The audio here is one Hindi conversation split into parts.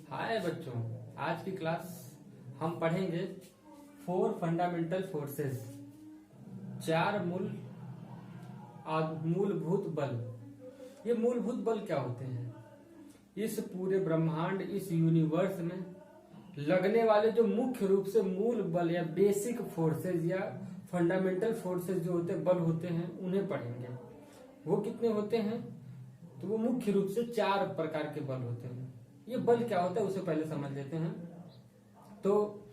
हाय बच्चों, आज की क्लास हम पढ़ेंगे 4 फंडामेंटल फोर्सेस, 4 मूलभूत बल। ये मूलभूत बल क्या होते हैं? इस पूरे ब्रह्मांड, इस यूनिवर्स में लगने वाले जो मुख्य रूप से मूल बल या बेसिक फोर्सेस या फंडामेंटल फोर्सेस जो होते हैं, बल होते हैं, उन्हें पढ़ेंगे। वो कितने होते हैं? तो वो मुख्य रूप से 4 प्रकार के बल होते हैं। ये बल क्या होता है उसे पहले समझ लेते हैं। तो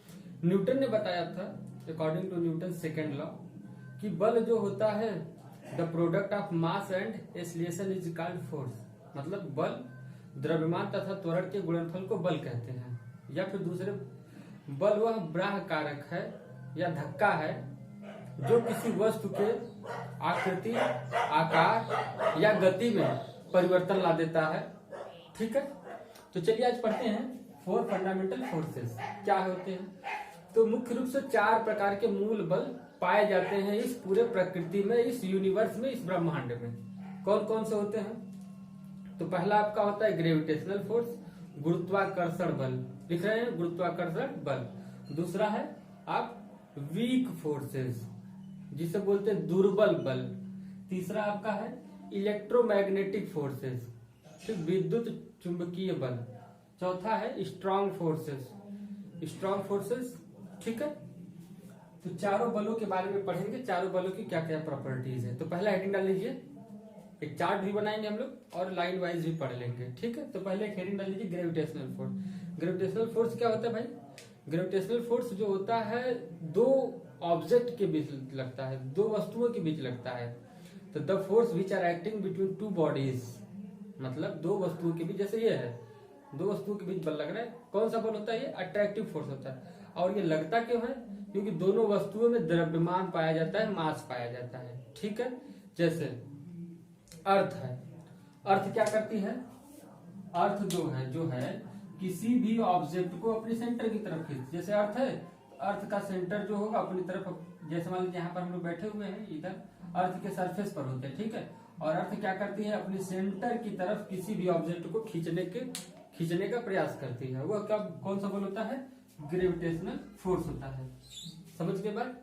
न्यूटन ने बताया था, according to Newton second law, कि बल जो होता है the product of mass and acceleration is called force. मतलब बल द्रव्यमान तथा त्वरण के गुणनफल को बल कहते हैं। या फिर दूसरे, बल वह बाह्य कारक है या धक्का है जो किसी वस्तु के आकृति, आकार या गति में परिवर्तन ला देता है। ठीक है, तो चलिए आज पढ़ते हैं 4 फंडामेंटल फोर्सेस क्या होते हैं। तो मुख्य रूप से 4 प्रकार के मूल बल पाए जाते हैं इस पूरे प्रकृति में, इस यूनिवर्स में, इस ब्रह्मांड में। कौन कौन से होते हैं? तो पहला आपका होता है ग्रेविटेशनल फोर्स, गुरुत्वाकर्षण बल। लिख रहे हैं गुरुत्वाकर्षण बल। दूसरा है आप वीक फोर्सेस, जिसे बोलते हैं दुर्बल बल। तीसरा आपका है इलेक्ट्रोमैग्नेटिक फोर्सेस, फिर विद्युत चुंबकीय बल। चौथा है स्ट्रॉन्ग फोर्सेस। ठीक है, तो चारों बलों के बारे में पढ़ेंगे, चारों बलों की क्या क्या प्रॉपर्टीज है। तो पहला हेडिंग डाल लीजिए, एक चार्ट भी बनाएंगे हम लोग और लाइन वाइज भी पढ़ लेंगे। ठीक है, तो पहले एक हेडिंग डाल लीजिए ग्रेविटेशनल फोर्स। ग्रेविटेशनल फोर्स क्या होता है भाई? ग्रेविटेशनल फोर्स जो होता है दो ऑब्जेक्ट के बीच लगता है, दो वस्तुओं के बीच लगता है। तो the force which are acting between 2 bodies, मतलब 2 वस्तुओं के बीच, जैसे ये है 2 वस्तुओं के बीच बल लग रहा है। कौन सा बल होता है? ये अट्रैक्टिव फोर्स होता है। और ये लगता क्यों है? क्योंकि दोनों वस्तुओं में द्रव्यमान पाया जाता है, मास पाया जाता है। ठीक है, जैसे अर्थ है। अर्थ क्या करती है? अर्थ जो है किसी भी ऑब्जेक्ट को अपने सेंटर की तरफ खींच। जैसे अर्थ है, अर्थ का सेंटर जो होगा अपनी तरफ, जैसे मान लीजिए यहाँ पर हम लोग बैठे हुए हैं, इधर अर्थ के सरफेस पर होते हैं। ठीक है, और अर्थ क्या करती है? अपनी सेंटर की तरफ किसी भी ऑब्जेक्ट को खींचने का प्रयास करती है। वह कौन सा बल होता है? ग्रेविटेशनल फोर्स होता है। समझ के बाद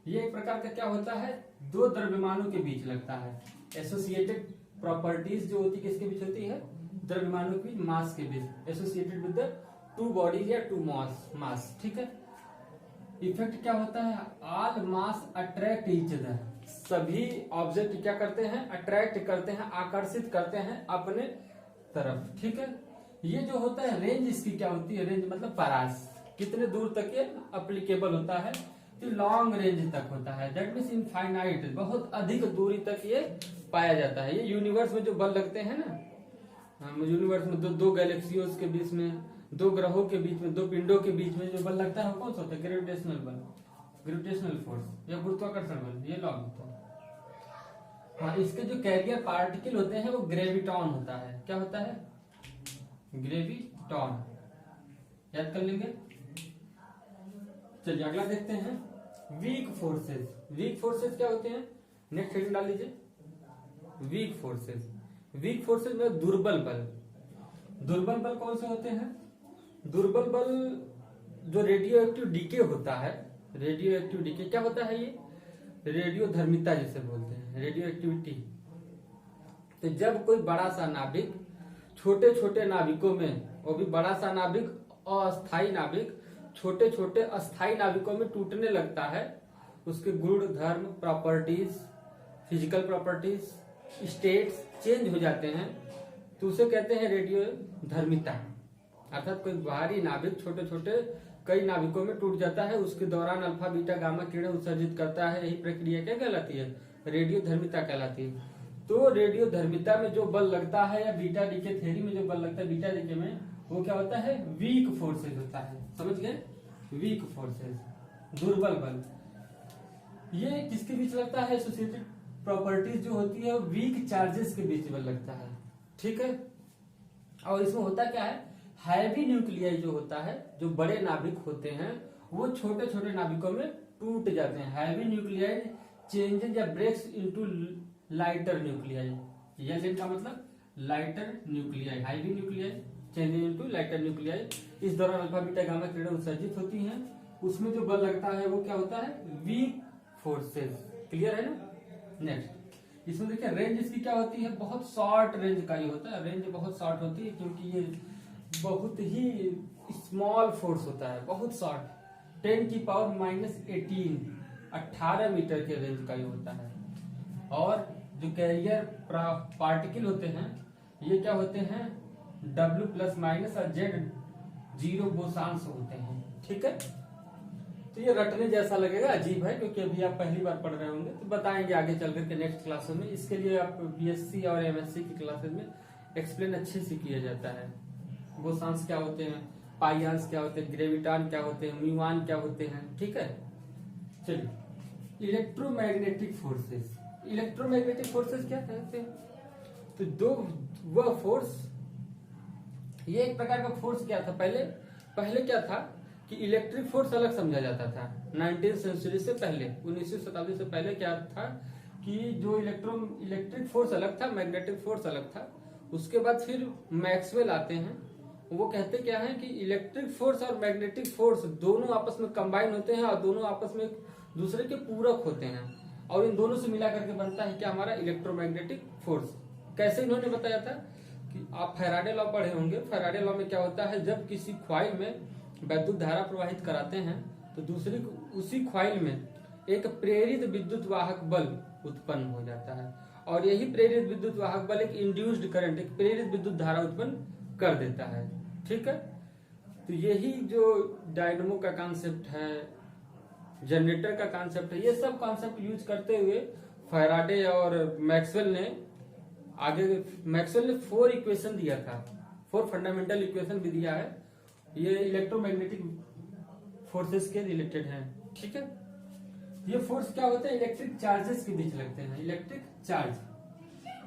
ये एक प्रकार का क्या होता है? 2 द्रव्यमानों के बीच लगता है। एसोसिएटेड प्रॉपर्टीज जो होती है किसके बीच होती है? द्रव्यमानों के बीच, मास के बीच। एसोसिएटेड विद द 2 बॉडीज या 2 मास। ठीक है, इफेक्ट क्या होता है? ऑल मास अट्रैक्ट ईच अदर। सभी ऑब्जेक्ट क्या करते हैं? अट्रैक्ट करते हैं, आकर्षित करते हैं अपने तरफ। ठीक है, ये जो होता है रेंज, इसकी क्या होती है? रेंज मतलब परास, कितने दूर तक ये अप्लीकेबल होता है? तो लॉन्ग रेंज तक होता है। दैट मीन्स इनफाइनाइट, बहुत अधिक दूरी तक ये पाया जाता है। ये यूनिवर्स में जो बल लगते हैं ना, यूनिवर्स में दो गैलेक्सियों के बीच में, 2 ग्रहों के बीच में, 2 पिंडों के बीच में जो बल लगता है वो कौन सा होता है? ग्रेविटेशनल बल, ग्रेविटेशनल फोर्स या गुरुत्वाकर्षण बल, ये लॉ होता है। हाँ, इसके जो कैरियर पार्टिकल होते हैं वो ग्रेविटॉन होता है। क्या होता है? ग्रेविटॉन। याद कर लेंगे। चलिए अगला देखते हैं, वीक फोर्सेस। वीक फोर्सेस क्या होते हैं? नेक्स्ट हेडिंग डाल लीजिए, वीक फोर्सेस। वीक फोर्सेस में दुर्बल बल। दुर्बल बल कौन से होते हैं? दुर्बल बल जो रेडियो एक्टिव डीके होता है। रेडियो एक्टिव डीके क्या होता है? ये रेडियो धर्मिता जिसे बोलते हैं, रेडियो एक्टिविटी। तो जब कोई बड़ा सा नाभिक छोटे छोटे नाभिकों में, वो भी बड़ा सा नाभिक, अस्थायी नाभिक छोटे छोटे अस्थायी नाभिकों में टूटने लगता है, उसके गुण, धर्म, properties, physical properties, states change हो जाते हैं, तो उसे कहते हैं रेडियो धर्मिता। अर्थात कोई बाहरी नाभिक छोटे छोटे कई नाभिकों में टूट जाता है, उसके दौरान अल्फा बीटा गामा किरण उत्सर्जित करता है। यही प्रक्रिया क्या कहलाती है? रेडियो धर्मिता कहलाती है। तो रेडियो धर्मिता में जो बल लगता है, या बीटा डीके थ्योरी में जो बल लगता है बीटा डीके में, वो क्या होता है? वीक फोर्सेज होता है। समझ गए? वीक फोर्सेज, दुर्बल बल। ये किसके बीच लगता है? एसोसिएटेड प्रॉपर्टीज जो होती है वीक चार्जेस के बीच में लगता है। ठीक है, और इसमें होता क्या है? हैवी न्यूक्लियाई जो होता है, जो बड़े नाभिक होते हैं, वो छोटे छोटे नाभिकों में टूट जाते हैं। हैवी न्यूक्लियाई चेंजेस या ब्रेक्स इनटू लाइटर न्यूक्लियाई। यह का मतलब lighter nuclei, heavy nuclei changing into lighter nuclei. इस दौरान अल्फा बीटा गामा किरणें उत्सर्जित होती हैं। उसमें जो बल लगता है वो क्या होता है, वीक फोर्सेस। क्लियर है ना। नेक्स्ट इसमें देखिए रेंज इसकी क्या होती है, बहुत शॉर्ट रेंज का ही होता है। रेंज बहुत शॉर्ट होती है क्योंकि ये बहुत ही स्मॉल फोर्स होता है, बहुत शॉर्ट। 10⁻⁻18 18 मीटर के रेंज का ही होता है। और जो कैरियर पार्टिकल होते हैं ये क्या होते हैं, W प्लस माइनस और Z जीरो बोसांस होते हैं। ठीक है, तो ये रटने जैसा लगेगा, अजीब है क्योंकि अभी आप पहली बार पढ़ रहे होंगे, तो बताएंगे आगे चल करके नेक्स्ट क्लासों में। इसके लिए आप BSc और MSc की क्लासेस में एक्सप्लेन अच्छे से किया जाता है। बोसांस क्या होते हैं, पाइयांस क्या होते हैं, ग्रेविटान क्या होते हैं, म्यूआन क्या होते हैं। ठीक है, चलिए इलेक्ट्रोमैग्नेटिक फोर्सेस। इलेक्ट्रोमैग्नेटिक फोर्सेस क्या कहते हैं, तो दो वह फोर्स, ये एक प्रकार का फोर्स क्या था, पहले क्या था कि इलेक्ट्रिक फोर्स अलग समझा जाता था। 19th सेंचुरी से पहले, 19वीं शताब्दी से पहले क्या था कि जो इलेक्ट्रिक फोर्स अलग था, मैग्नेटिक फोर्स अलग था। उसके बाद फिर मैक्सवेल आते हैं, वो कहते क्या है कि इलेक्ट्रिक फोर्स और मैग्नेटिक फोर्स दोनों आपस में कंबाइन होते हैं और दोनों आपस में एक दूसरे के पूरक होते हैं, और इन दोनों से मिला करके बनता है क्या, हमारा इलेक्ट्रोमैग्नेटिक फोर्स। कैसे इन्होंने बताया था कि आप फैराडे लॉ पढ़े होंगे। फैराडे लॉ में क्या होता है, जब किसी कॉइल में विद्युत धारा प्रवाहित कराते हैं तो उसी कॉइल में एक प्रेरित विद्युत वाहक बल उत्पन्न हो जाता है, और यही प्रेरित विद्युत वाहक बल एक इंड्यूस्ड करंट, एक प्रेरित विद्युत धारा उत्पन्न कर देता है। ठीक है, तो यही जो डायनमो का कॉन्सेप्ट है, जनरेटर का कॉन्सेप्ट है, ये सब कॉन्सेप्ट यूज करते हुए फैराडे और मैक्सवेल ने 4 इक्वेशन दिया था, 4 फंडामेंटल इक्वेशन भी दिया है। ये इलेक्ट्रोमैग्नेटिक फोर्सेस के रिलेटेड हैं। ठीक है, ये फोर्स क्या होता है, इलेक्ट्रिक चार्जेस के बीच लगते हैं, इलेक्ट्रिक चार्ज।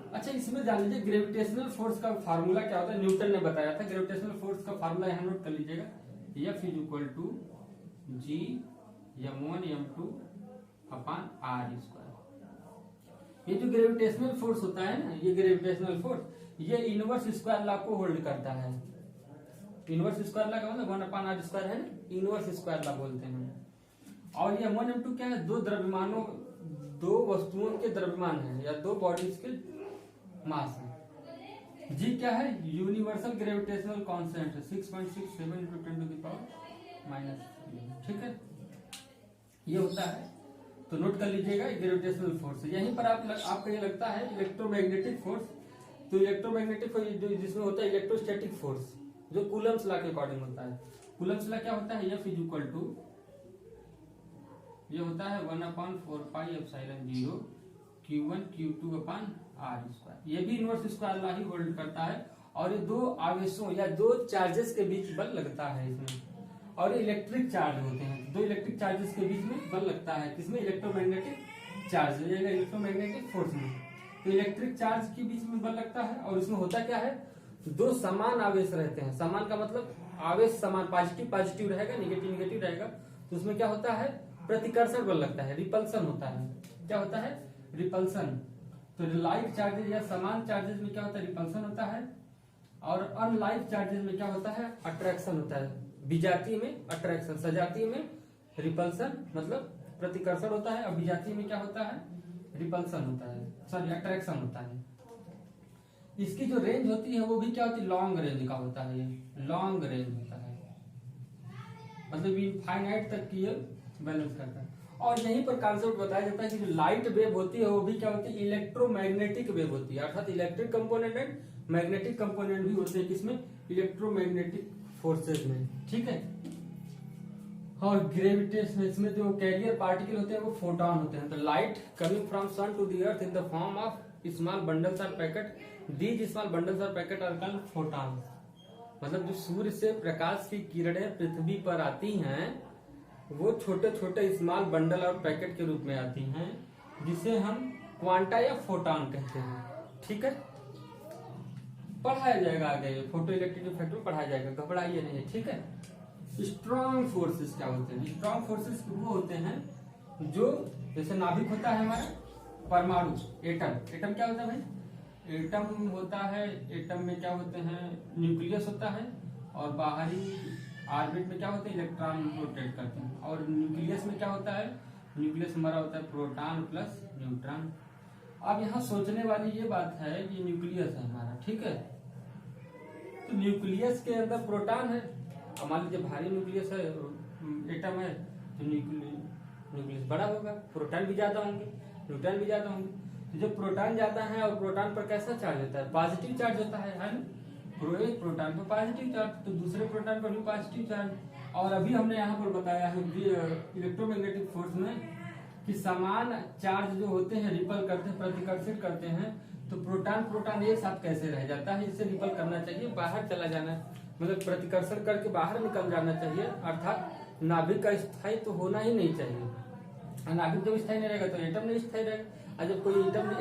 अच्छा, इसमें जान लीजिए ग्रेविटेशनल फोर्स का फार्मूला क्या होता है, न्यूटन ने बताया था। ग्रेविटेशनल फोर्स का फार्मूला यहाँ नोट कर लीजिएगा, F is equal to G m1 m2 upon r square. ये जो ग्रेविटेशनल फोर्स होता है ना, ये ग्रेविटेशनल फोर्स ये इनवर्स स्क्वायर लॉ को होल्ड करता है। इनवर्स स्क्वायर लॉ का मतलब 1 अपॉन r स्क्वायर है ना, इनवर्स स्क्वायर लॉ बोलते हैं। और ये m1 m2 क्या है, दो वस्तुओं के द्रव्यमान है या दो बॉडीज के मास है। जी क्या है, यूनिवर्सल ग्रेविटेशनल कांस्टेंट है 6.67 × 10⁻⁻। ठीक है, ये होता है, तो नोट कर लीजिएगा ग्रेविटेशनल फोर्स। यहीं पर आपको ये लगता है इलेक्ट्रोमैग्नेटिक फोर्स, तो इलेक्ट्रोमैग्नेटिक फोर्स जिसमें होता है इलेक्ट्रोस्टैटिक फोर्स, जो कूलम्स लॉ के अकॉर्डिंग होता है। कूलम्स लॉ क्या होता है, F इज इक्वल टू, ये होता है 1/4πε0 Q1 Q2 upon r square. ये भी इनवर्स स्क्वायर लॉ ही होल्ड करता है, और ये दो आवेशों या दो चार्जेस के बीच बल लगता है इसमें, और ये इलेक्ट्रिक चार्ज होते हैं। दो इलेक्ट्रिक चार्जेस के बीच में बल लगता है, किसमें, इलेक्ट्रोमैग्नेटिक चार्ज हो जाएगा, इलेक्ट्रोमैग्नेटिक फोर्स में। तो इलेक्ट्रिक चार्ज के बीच में बल लगता है, और इसमें होता क्या है, दो समान आवेश रहते हैं। समान का मतलब आवेश समान, पॉजिटिव पॉजिटिव रहेगा, निगेटिव निगेटिव रहेगा, तो उसमें क्या होता है, प्रतिकर्षण बल लगता है, रिपल्सन होता है। क्या होता है, रिपल्सन। तो लाइक चार्जेस या समान चार्जेस में क्या होता है, रिपल्सन होता है, और अनलाइक चार्जेस में क्या होता है, अट्रैक्शन होता है। विजातीय में अट्रैक्शन, सजातीय में रिपल्सन मतलब प्रतिकर्षण होता है, और विजातीय में क्या होता है, रिपल्सन होता है, सॉरी अट्रैक्शन होता है। इसकी जो रेंज होती है वो भी क्या होती है, लॉन्ग रेंज का होता है। ये लॉन्ग रेंज होता है, मतलब इनफाइनाइट तक की ये बैलेंस करता है। और यहीं पर कॉन्सेप्ट बताया जाता है कि जो लाइट वेव होती है वो भी क्या होती है, इलेक्ट्रोमैग्नेटिक वेव होती है, अर्थात electric component and magnetic component भी होते हैं, किसमें, इलेक्ट्रोमैग्नेटिक फोर्सेज में। ठीक है, और ग्रेविटेशन इसमें जो कैरियर पार्टिकल होते हैं वो फोटॉन होते हैं। तो light coming from sun to the earth in the form of small bundles और पैकेट, दीज स्मॉल बंडल्स और पैकेट आर कॉल्ड फोटॉन। मतलब जो सूर्य से प्रकाश की किरणें पृथ्वी पर आती हैं वो छोटे छोटे स्मॉल बंडल और पैकेट के रूप में आती हैं, जिसे हम क्वांटा या फोटॉन कहते हैं। ठीक है, पढ़ाया जाएगा आगे, फोटो इलेक्ट्रिक इफेक्ट में पढ़ाया जाएगा, घबराइए नहीं। ठीक है, स्ट्रॉन्ग फोर्सेस क्या होते हैं, स्ट्रॉन्ग फोर्सेस वो होते हैं जो, जैसे नाभिक होता है हमारा, परमाणु, एटम। एटम क्या होता है भाई, एटम होता है, एटम में क्या होते हैं, न्यूक्लियस होता है, और बाहरी ऑर्बिट में क्या होते हैं, इलेक्ट्रॉन रोटेट करते हैं। और न्यूक्लियस में क्या होता है, न्यूक्लियस हमारा होता है प्रोटॉन प्लस न्यूट्रॉन। अब यहाँ सोचने वाली ये बात है कि न्यूक्लियस है हमारा, ठीक है, तो न्यूक्लियस के अंदर प्रोटॉन है। अब मान लीजिए भारी न्यूक्लियस है, एटम है, तो न्यूक्लियस बड़ा होगा, प्रोटॉन भी ज्यादा होंगे, न्यूट्रॉन भी ज्यादा होंगे। तो जब प्रोटॉन जाता है और प्रोटॉन पर कैसा चार्ज होता है, पॉजिटिव चार्ज होता है ना, एक प्रोटॉन पर पॉजिटिव चार्ज, तो दूसरे प्रोटॉन पर भी पॉजिटिव चार्ज। और अभी हमने यहाँ पर बताया है इलेक्ट्रोमैग्नेटिक फोर्स में कि समान चार्ज जो होते हैं रिपल करते हैं, प्रतिकर्षित करते हैं, तो प्रोटॉन प्रोटॉन एक साथ कैसे रह जाता है, इससे रिपल करना चाहिए, बाहर चला जाना, मतलब प्रतिकर्षण करके बाहर निकल जाना चाहिए, अर्थात नाभिक का स्थायी तो होना ही नहीं चाहिए। नाभिक जब स्थायी नहीं रहेगा तो एटम नहीं स्थायी रहेगा, और जब कोई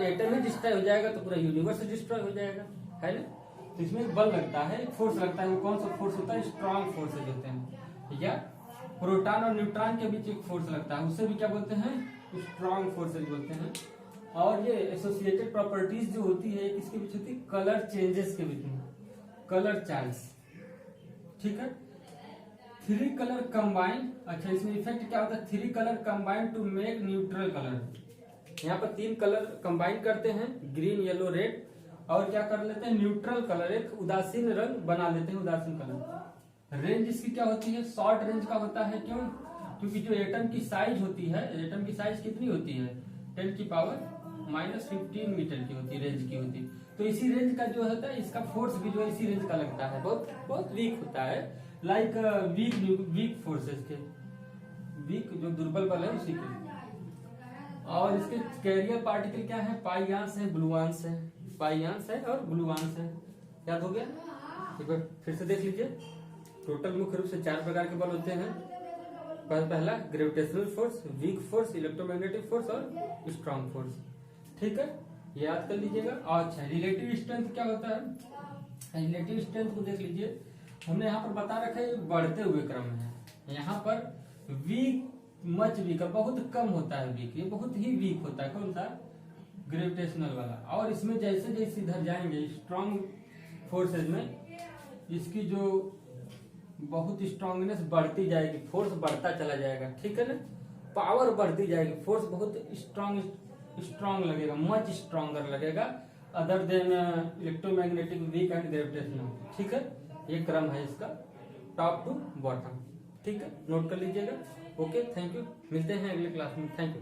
एटम ही डिस्ट्रॉय हो जाएगा तो पूरा यूनिवर्स डिस्ट्रॉय हो जाएगा, है ना। तो इसमें एक बल लगता है, एक फोर्स लगता है, वो कौन सा फोर्स होता है, स्ट्रॉन्ग फोर्सेज होते हैं, ठीक है। प्रोटॉन और न्यूट्रॉन के बीच एक फोर्स लगता है, उससे भी क्या बोलते हैं, स्ट्रॉन्ग फोर्सेज बोलते हैं। और ये एसोसिएटेड प्रॉपर्टीज जो होती है किसके बीच होती है, कलर चेंजेस के बीच में, कलर चार्ज, ठीक है। थ्री कलर कंबाइन, अच्छा इसमें इफेक्ट क्या होता है, three colour combine to make neutral colour. यहाँ पर तीन कलर कंबाइन करते हैं, ग्रीन येलो रेड, और क्या कर लेते हैं, न्यूट्रल कलर, एक उदासीन रंग बना लेते हैं, उदासीन कलर। रेंज इसकी क्या होती है, शॉर्ट रेंज का होता है, क्यों, क्योंकि जो एटम की साइज होती है, एटम की साइज कितनी होती है, 10 की पावर -15 मीटर की होती है, रेंज की होती है। तो इसी रेंज का जो होता है, इसका फोर्स भी जो है इसी रेंज का लगता है, बहुत बहुत वीक होता है, लाइक वीक फोर्सेस के, वीक जो दुर्बल बल है उसी के। और इसके कैरियर पार्टिकल क्या है, पाइयांश है, ग्लूआंश है, पाइयांश है और ग्लूआंश है, याद हो गया। एक बार फिर से देख लीजिए, टोटल मुख्य रूप से 4 प्रकार के बल होते हैं। पहला gravitational force, weak force, electromagnetic force और स्ट्रॉन्ग फोर्स, ठीक है, याद कर लीजिएगा। अच्छा रिलेटिव स्ट्रेंथ क्या होता है, रिलेटिव स्ट्रेंथ को देख लीजिए, हमने यहाँ पर बता रखा है बढ़ते हुए क्रम में है, यहाँ पर वीक, मच वीक, बहुत कम होता है वीक, ये बहुत ही वीक होता है, कौन सा, ग्रेविटेशनल वाला। और इसमें जैसे जैसे इधर जाएंगे स्ट्रॉन्ग फोर्सेज में, इसकी जो बहुत स्ट्रॉन्गनेस बढ़ती जाएगी, फोर्स बढ़ता चला जाएगा, ठीक है ना, पावर बढ़ती जाएगी, फोर्स बहुत स्ट्रॉन्ग लगेगा, मच स्ट्रॉन्गर लगेगा other than electromagnetic, weak and gravitational, ठीक है। ये क्रम है इसका, टॉप टू बॉटम, ठीक है, नोट कर लीजिएगा। ओके, थैंक यू, मिलते हैं अगले क्लास में, थैंक यू।